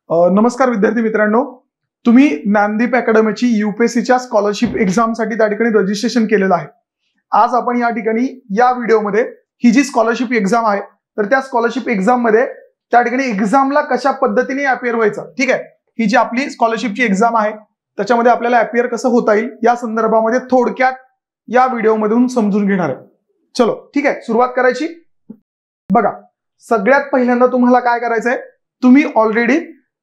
नमस्कार विद्यार्थी मित्रांनो, तुम्ही ज्ञानदीप अकॅडमीची यूपीएससीच्या स्कॉलरशिप एक्झामसाठी त्या ठिकाणी रजिस्ट्रेशन केलेलं आहे। आज आपण या ठिकाणी या व्हिडिओमध्ये ही जी स्कॉलरशिप एक्झाम आहे तर त्या स्कॉलरशिप एक्झाम मध्ये त्या ठिकाणी एक्झामला कशा पद्धतीने अपियर व्हायचं, ठीक आहे, ही जी आपली स्कॉलरशिपची एक्झाम आहे त्याच्यामध्ये आपल्याला अपियर कसं होता येईल या संदर्भामध्ये थोडक्यात या व्हिडिओमधून समजून घेणार आहे। चलो ठीक आहे, सुरुवात करायची। बघा, सगळ्यात पहिल्यांदा तुम्हाला काय करायचंय, तुम्ही ऑलरेडी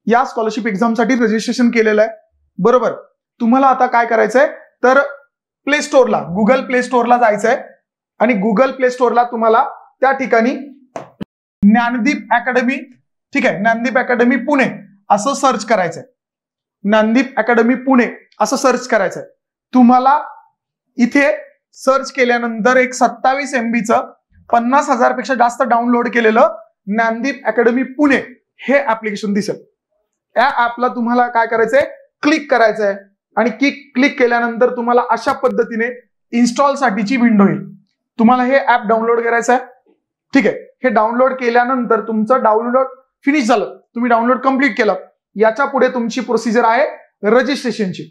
या स्कॉलरशिप एक्झाम साठी रजिस्ट्रेशन केलेलं आहे बरोबर। तुम्हाला आता काय करायचंय तर प्ले स्टोअरला, गुगल प्ले स्टोअरला जायचंय आणि गुगल प्ले स्टोअरला तुम्हाला त्या ठिकाणी ज्ञानदीप अकॅडमी, ठीक आहे, ज्ञानदीप अकॅडमी पुणे असं सर्च करायचंय। ज्ञानदीप अकॅडमी पुणे असं सर्च करायचंय। तुम्हाला इथे सर्च केल्यानंतर एक 27 MBचं 50,000 पेक्षा जास्त डाउनलोड केलेलं ज्ञानदीप अकॅडमी पुणे हे ऍप्लिकेशन दिसेल। या ऍपला तुम्हाला काय करायचंय, क्लिक करायचंय आणि क्लिक केल्यानंतर तुम्हाला अशा पद्धतीने इन्स्टॉल साठीची विंडो येईल। तुम्हाला हे ऍप डाउनलोड करायचं आहे, ठीक आहे। हे डाउनलोड केल्यानंतर तुमचं डाउनलोड फिनिश झालं, तुम्ही डाउनलोड कंप्लीट केलं, याच्या पुढे तुमची प्रोसिजर आहे रजिस्ट्रेशनची।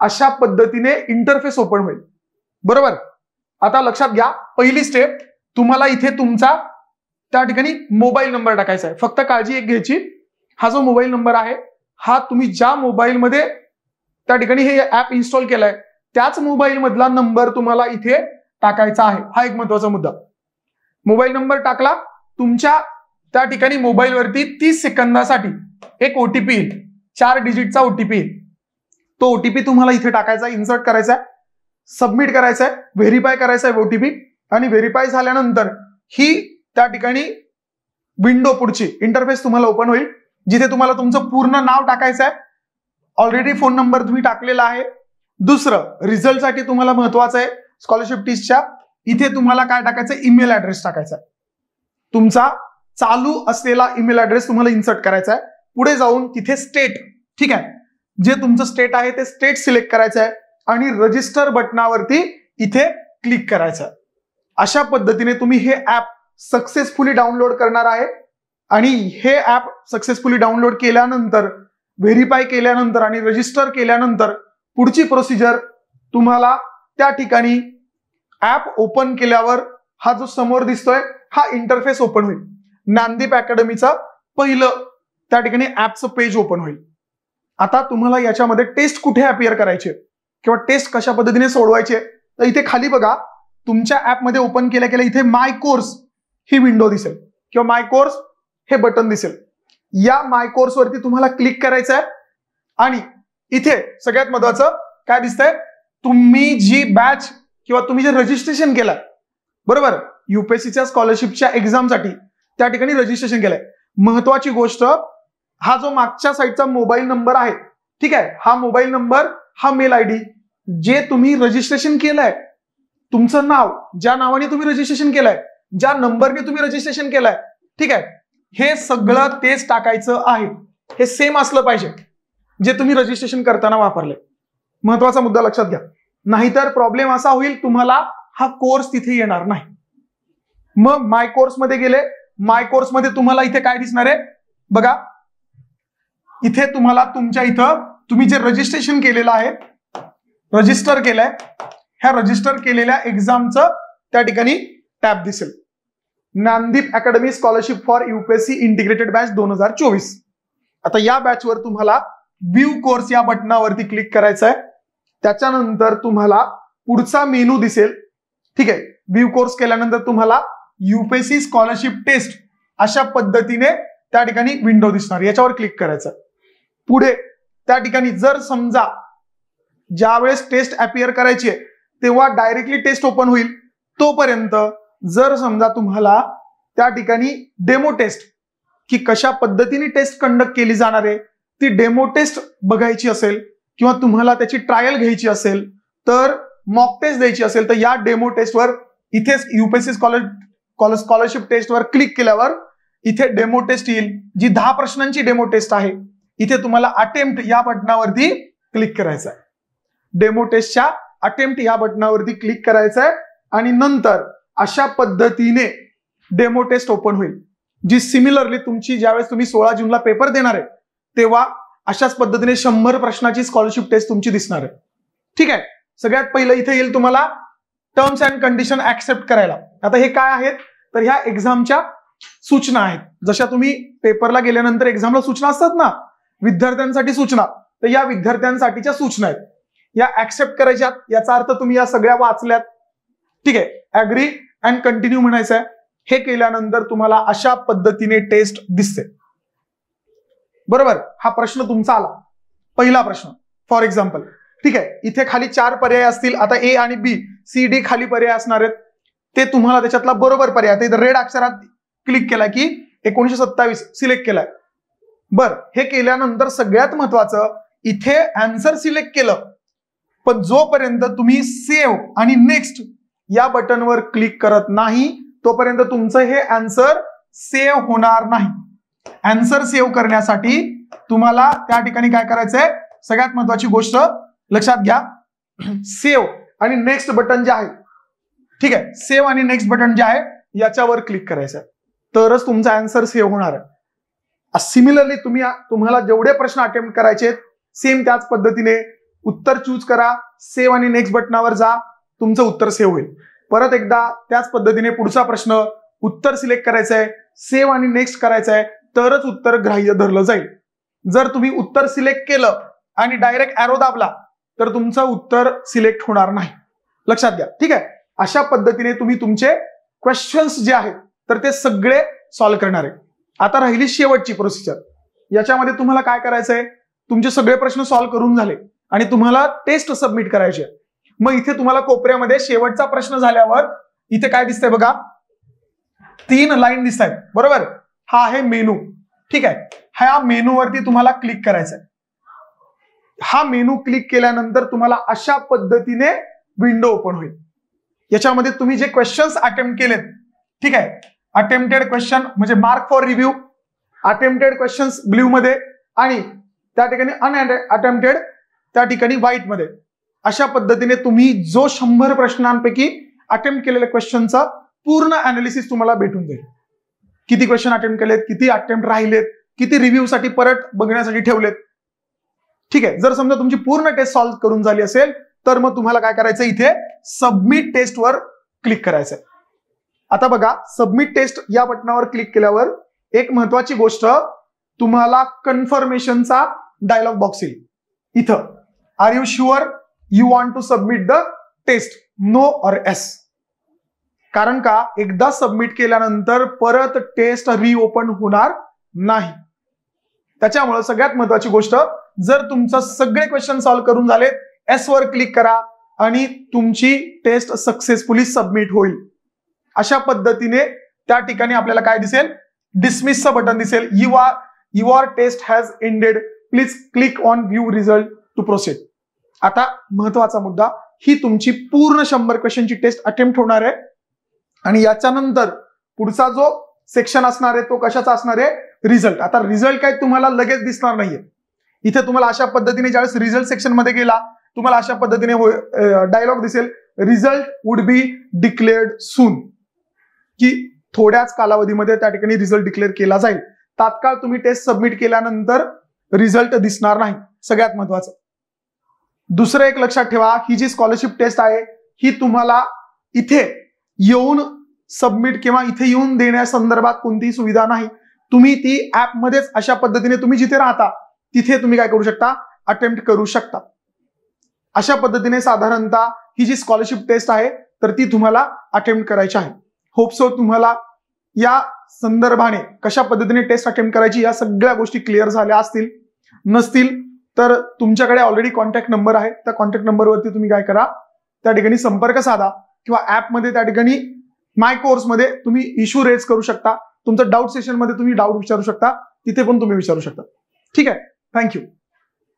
अशा पद्धतीने इंटरफेस ओपन होईल बरोबर। आता लक्षात घ्या, पहिली स्टेप, तुम्हाला इथे तुमचा त्या ठिकाणी मोबाईल नंबर टाकायचा आहे। फक्त काळजी एक घ्यायची, हा जो मोबाईल नंबर आहे हा तुम्ही ज्या मोबाईल मध्ये त्या ठिकाणी हे ऍप इन्स्टॉल केलाय त्याच मोबाईल मधला नंबर तुम्हाला इथे टाकायचा आहे। हा एक महत्त्वाचा मुद्दा। मोबाईल नंबर टाकला, तुमच्या त्या ठिकाणी मोबाईल वरती 30 सेकंदासाठी एक ओटीपी येईल, 4 डिजिटचा ओटीपी येईल। तो ओटीपी तुम्हाला इथे टाकायचा, इन्सर्ट करायचा, सबमिट करायचा, व्हेरीफाय करायचा आहे ओटीपी, आणि व्हेरीफाय झाल्यानंतर ही त्या ठिकाणी विंडो, पुढची इंटरफेस तुम्हाला ओपन होईल, जिथे तुम्हाला तुमचं पूर्ण नाव टाकायचं आहे। ऑलरेडी फोन नंबर तुम्ही टाकलेला आहे। दुसरं, रिझल्ट साठी तुम्हाला महत्वाचं आहे स्कॉलरशिप टीचच्या, इथे तुम्हाला काय टाकायचं, ईमेल ऍड्रेस टाकायचा आहे। तुमचा चालू असलेला ईमेल ऍड्रेस तुम्हाला इन्सर्ट करायचा आहे। पुढे जाऊन तिथे स्टेट, ठीक आहे, जे तुमचं स्टेट आहे ते स्टेट सिलेक्ट करायचं आहे आणि रजिस्टर बटनावरती इथे क्लिक करायचं आहे। अशा पद्धतीने तुम्ही हे ऍप सक्सेसफुली डाउनलोड करणार आहे आणि हे ऍप सक्सेसफुली डाउनलोड केल्यानंतर, व्हेरीफाय केल्यानंतर आणि रजिस्टर केल्यानंतर पुढची प्रोसिजर तुम्हाला त्या ठिकाणी ऍप ओपन केल्यावर हा जो समोर दिसतोय हा इंटरफेस ओपन होईल। ज्ञानदीप अकॅडमीचा पहिलं त्या ठिकाणी ऍपचं पेज ओपन होईल। आता तुम्हाला याच्यामध्ये टेस्ट कुठे अपियर करायचे किंवा टेस्ट कशा पद्धतीने सोडवायचे, तर इथे खाली बघा, तुमच्या ऍपमध्ये ओपन केल्या केल्या इथे माय कोर्स ही विंडो दिसेल किंवा माय कोर्स हे बटन दिसेल। या माय कोर्स वरती तुम्हाला क्लिक करायचं आहे आणि इथे सगळ्यात महत्वाचं काय दिसतंय, तुम्ही जी बॅच किंवा तुम्ही जे रजिस्ट्रेशन केलंय बरोबर, यूपीएससीच्या स्कॉलरशिपच्या एक्झामसाठी त्या ठिकाणी रजिस्ट्रेशन केलंय। महत्वाची गोष्ट, हा जो मागच्या साईडचा मोबाईल नंबर आहे, ठीक आहे, हा मोबाईल नंबर, हा मेल आयडी, जे तुम्ही रजिस्ट्रेशन केलंय, तुमचं नाव, ज्या नावाने तुम्ही रजिस्ट्रेशन केलंय, ज्या नंबरने तुम्ही रजिस्ट्रेशन केलंय, ठीक आहे, हे सगळं तेच टाकायचं आहे। हे सेम असलं पाहिजे जे तुम्ही रजिस्ट्रेशन करताना वापरले। महत्वाचा मुद्दा लक्षात घ्या, नाहीतर प्रॉब्लेम असा होईल, तुम्हाला हा कोर्स तिथे येणार नाही। मग माय कोर्स मध्ये गेले, माय कोर्स मध्ये तुम्हाला इथे काय दिसणार आहे बघा, इथे तुम्हाला तुमच्या इथं तुम्ही जे रजिस्ट्रेशन केलेलं आहे, रजिस्टर केलंय, ह्या रजिस्टर केलेल्या एक्झामचं त्या ठिकाणी टॅब दिसेल, Gyandeep academy scholarship for UPSC integrated batch 2024। आता या बॅचवर तुम्हाला व्ह्यू कोर्स या बटनावरती क्लिक करायचं आहे। त्याच्यानंतर तुम्हाला पुढचा मेनू दिसेल, ठीक आहे। व्ह्यू कोर्स केल्यानंतर तुम्हाला यूपीएससी स्कॉलरशिप टेस्ट अशा पद्धतीने त्या ठिकाणी विंडो दिसणार, याच्यावर क्लिक करायचं। पुढे त्या ठिकाणी जर समजा ज्यावेळेस टेस्ट अपियर करायची आहे तेव्हा डायरेक्टली टेस्ट ओपन होईल, तोपर्यंत जर समजा तुम्हाला त्या ठिकाणी डेमो टेस्ट, की कशा पद्धतीने टेस्ट कंडक्ट केली जाणार आहे ती डेमो टेस्ट बघायची असेल किंवा तुम्हाला त्याची ट्रायल घ्यायची असेल, तर मॉक टेस्ट द्यायची असेल, तर या डेमो टेस्टवर इथेच यूपीएससी स्कॉलरशिप टेस्टवर क्लिक केल्यावर इथे डेमो टेस्ट येईल, जी 10 प्रश्नांची डेमो टेस्ट आहे। इथे तुम्हाला अटेम्प्ट या बटनावरती क्लिक करायचं आहे। डेमो टेस्टच्या अटेम्प्ट या बटनावरती क्लिक करायचं आहे आणि नंतर अशा पद्धतीने डेमो टेस्ट ओपन होईल, जी सिमिलरली तुमची ज्यावेळेस तुम्ही 16 जूनला पेपर देणार आहे तेव्हा अशाच पद्धतीने 100 प्रश्नाची स्कॉलरशिप टेस्ट तुमची दिसणार आहे. ठीक आहे. सगळ्यात पहिलं इथे येईल तुम्हाला टर्म्स अँड कंडिशन ऍक्सेप्ट करायला. आता हे काय आहेत तर ह्या एक्झामच्या सूचना आहेत. जशा तुम्ही पेपरला गेल्यानंतर एक्झामला सूचना असतात ना, विद्यार्थ्यांसाठी सूचना, तर या विद्यार्थ्यांसाठीच्या सूचना आहेत. या ऍक्सेप्ट करायच्यात. याचा अर्थ तुम्ही या सगळ्या वाचल्यात. ठीक आहे. ऍग्री अँड कंटिन्यू म्हणायचं आहे. हे केल्यानंतर तुम्हाला अशा पद्धतीने टेस्ट दिसते. बरोबर. हा प्रश्न तुमचा आला, पहिला प्रश्न फॉर एक्झाम्पल. ठीक आहे. इथे खाली 4 पर्याय असतील. आता ए आणि बी, सी, डी खाली पर्याय असणार आहेत. ते तुम्हाला त्याच्यातला बरोबर पर्याय, ते रेड अक्षरात क्लिक केला की 1927 सिलेक्ट केलाय. बर, हे केल्यानंतर सगळ्यात महत्वाचं इथे आन्सर सिलेक्ट केलं, पण जोपर्यंत तुम्ही सेव्ह आणि नेक्स्ट या बटनवर क्लिक करत नाही तोपर्यंत तुमचं हे आन्सर सेव्ह होणार नाही. आन्सर सेव्ह करण्यासाठी तुम्हाला त्या ठिकाणी काय करायचंय, सगळ्यात महत्वाची गोष्ट लक्षात घ्या, सेव्ह आणि नेक्स्ट बटन जे आहे, ठीक आहे, सेव्ह आणि नेक्स्ट बटन जे आहे याच्यावर क्लिक करायचं आहे, तरच तुमचा आन्सर सेव्ह होणार आहे. सिमिलरली तुम्हाला जेवढे प्रश्न अटेम्प्ट करायचे सेम त्याच पद्धतीने उत्तर चूज करा, सेव्ह आणि नेक्स्ट बटनावर जा, तुमचं उत्तर सेव्ह होईल. परत एकदा त्याच पद्धतीने पुढचा प्रश्न, उत्तर सिलेक्ट करायचं आहे, सेव्ह आणि नेक्स्ट करायचं आहे, तरच उत्तर ग्राह्य धरलं जाईल. जर तुम्ही उत्तर सिलेक्ट केलं आणि डायरेक्ट ॲरो दाबला तर तुमचं उत्तर सिलेक्ट होणार नाही. लक्षात घ्या. ठीक आहे. अशा पद्धतीने तुम्ही तुमचे क्वेश्चन्स जे आहेत तर ते सगळे सॉल्व्ह करणार आहे. आता राहिली शेवटची प्रोसिजर. याच्यामध्ये तुम्हाला काय करायचंय, तुमचे सगळे प्रश्न सॉल्व्ह करून झाले आणि तुम्हाला टेस्ट सबमिट करायची. मग इथे तुम्हाला कोपऱ्यामध्ये शेवटचा प्रश्न झाल्यावर इथे काय दिसतंय बघा, 3 लाईन दिसत आहेत. बरोबर. हा आहे मेनू. ठीक आहे. ह्या मेनूवरती तुम्हाला क्लिक करायचंय. हा मेनू क्लिक केल्यानंतर तुम्हाला अशा पद्धतीने विंडो ओपन होईल. याच्यामध्ये तुम्ही जे क्वेश्चन्स अटेम्प्ट केलेत, ठीक आहे, अटेम्प्टेड क्वेश्चन म्हणजे mark for review, attempted questions blue मध्ये आणि त्या ठिकाणी अनअटेम्प्टेड त्या ठिकाणी व्हाईट मध्ये. अशा पद्धतीने तुम्ही जो 100 प्रश्नांपैकी अटेम्प्ट केलेल्या क्वेश्चनचा पूर्ण अनालिसिस तुम्हाला भेटून जाईल. किती क्वेश्चन अटेम्प्ट केलेत, किती अटेम्प्ट राहिलेत, किती रिव्ह्यू साठी परत बघण्यासाठी ठेवलेत. ठीक आहे. जर समजा तुमची पूर्ण टेस्ट सॉल्व्ह करून झाली असेल तर मग तुम्हाला काय करायचं, इथे सबमिट टेस्ट वर क्लिक करायचंय. आता बघा, सबमिट टेस्ट या बटनावर क्लिक केल्यावर एक महत्वाची गोष्ट, तुम्हाला कन्फर्मेशनचा डायलॉग बॉक्स येईल. इथं are you sure you want to submit the test, no or yes. कारण का, एकदा सबमिट केल्यानंतर परत टेस्ट रिओपन होणार नाही. त्याच्यामुळे सगळ्यात महत्वाची गोष्ट, जर तुमचं सगळे क्वेश्चन सॉल्व्ह करून झाले, एस वर क्लिक करा आणि तुमची टेस्ट सक्सेसफुली सबमिट होईल. अशा पद्धतीने त्या ठिकाणी आपल्याला काय दिसेल, डिसमिसचं बटन दिसेल, your test has ended, please click on view result to proceed. आता महत्वाचा मुद्दा, ही तुमची पूर्ण 100 क्वेश्चनची टेस्ट अटेम्प्ट होणार आहे आणि याच्यानंतर पुढचा जो सेक्शन असणार आहे तो कशाचा असणार आहे, रिझल्ट. आता रिझल्ट काय तुम्हाला लगेच दिसणार नाहीये. इथे तुम्हाला अशा पद्धतीने ज्यावेळेस रिझल्ट सेक्शन मध्ये गेला तुम्हाला अशा पद्धतीने डायलॉग दिसेल, रिझल्ट वुड बी डिक्लेअर्ड सून, की थोड्याच कालावधीमध्ये त्या ठिकाणी रिझल्ट डिक्लेअर केला जाईल. तात्काळ तुम्ही टेस्ट सबमिट केल्यानंतर रिझल्ट दिसणार नाही. सगळ्यात महत्वाचं दुसरं एक लक्षात ठेवा, ही जी स्कॉलरशिप टेस्ट आहे ही तुम्हाला इथे येऊन सबमिट किंवा इथे येऊन देण्यासंदर्भात कोणतीही सुविधा नाही. तुम्ही ती ऍपमध्येच अशा पद्धतीने तुम्ही जिथे राहता तिथे तुम्ही काय करू शकता, अटेम्प्ट करू शकता. अशा पद्धतीने साधारणतः ही जी स्कॉलरशिप टेस्ट आहे तर ती तुम्हाला अटेम्प्ट करायची आहे. होप सो तुम्हाला या संदर्भाने कशा पद्धतीने टेस्ट अटेम्प्ट करायची या सगळ्या गोष्टी क्लिअर झाल्या असतील. नसतील तर तुमच्याकडे ऑलरेडी कॉन्टॅक्ट नंबर आहे, त्या कॉन्टॅक्ट नंबरवरती तुम्ही काय करा, त्या ठिकाणी संपर्क साधा किंवा ऍपमध्ये त्या ठिकाणी माय कोर्समध्ये तुम्ही इश्यू रेज करू शकता. तुमचं डाऊट सेशन मध्ये तुम्ही डाऊट विचारू शकता, तिथे पण तुम्ही विचारू शकता. ठीक आहे. थँक्यू.